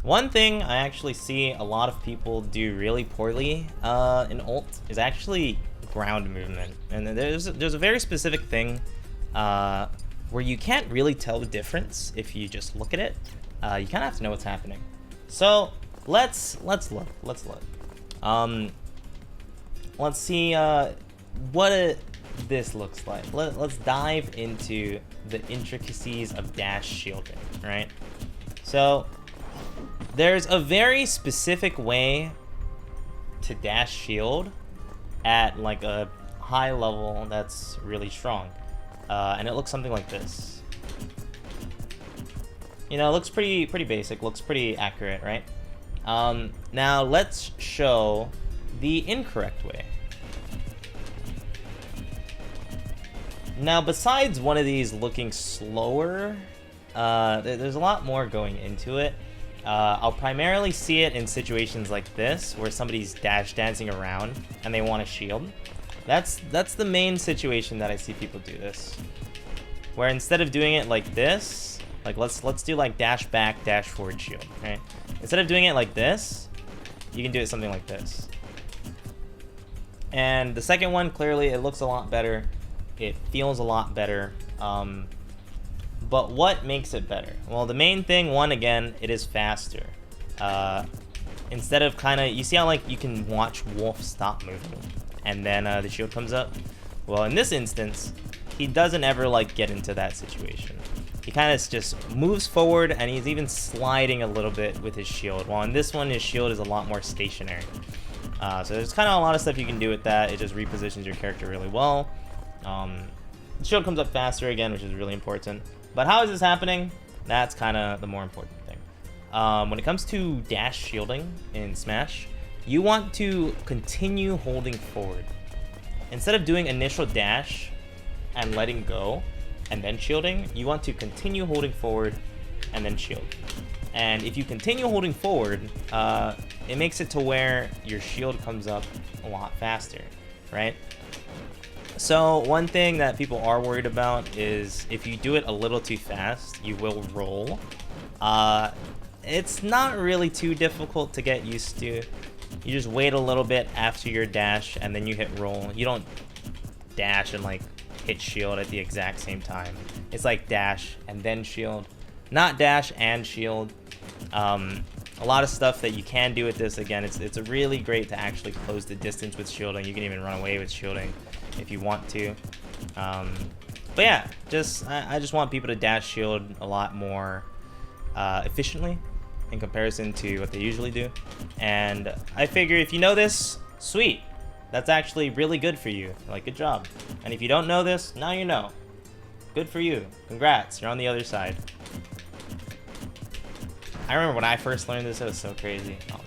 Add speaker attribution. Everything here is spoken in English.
Speaker 1: One thing I actually see a lot of people do really poorly in ult is actually ground movement. And there's a very specific thing where you can't really tell the difference if you just look at it. You kind of have to know what's happening. So let's look. Let's see what this looks like. Let's dive into the intricacies of dash shielding, right? So there's a very specific way to dash shield at like a high level that's really strong. And it looks something like this. You know, it looks pretty basic, looks pretty accurate, right? Now let's show the incorrect way. Now, besides one of these looking slower, there's a lot more going into it. I'll primarily see it in situations like this, where somebody's dash dancing around and they want a shield. That's the main situation that I see people do this. Where instead of doing it like this, like let's do like dash back, dash forward shield, right? Instead of doing it like this, you can do it something like this. And the second one, clearly, it looks a lot better. It feels a lot better. But what makes it better? Well, the main thing, one, again, it is faster. Instead of you see how like you can watch Wolf stop moving and then the shield comes up? Well, in this instance, he doesn't ever like get into that situation. He kind of just moves forward and he's even sliding a little bit with his shield. While in this one, his shield is a lot more stationary. So there's kind of a lot of stuff you can do with that. It just repositions your character really well. The shield comes up faster again, which is really important. But how is this happening? That's kind of the more important thing. When it comes to dash shielding in Smash, you want to continue holding forward. Instead of doing initial dash and letting go and then shielding, you want to continue holding forward and then shield. And if you continue holding forward, it makes it to where your shield comes up a lot faster, right? So one thing that people are worried about is if you do it a little too fast, you will roll. It's not really too difficult to get used to. You just wait a little bit after your dash and then you hit roll. You don't dash and like hit shield at the exact same time. It's like dash and then shield, not dash and shield. A lot of stuff that you can do with this. Again, it's really great to actually close the distance with shielding. You can even run away with shielding if you want to. But yeah, I just want people to dash shield a lot more efficiently in comparison to what they usually do. And I figure if you know this, sweet. That's actually really good for you. Like, good job. And if you don't know this, now you know. Good for you. Congrats, you're on the other side. I remember when I first learned this, it was so crazy. Oh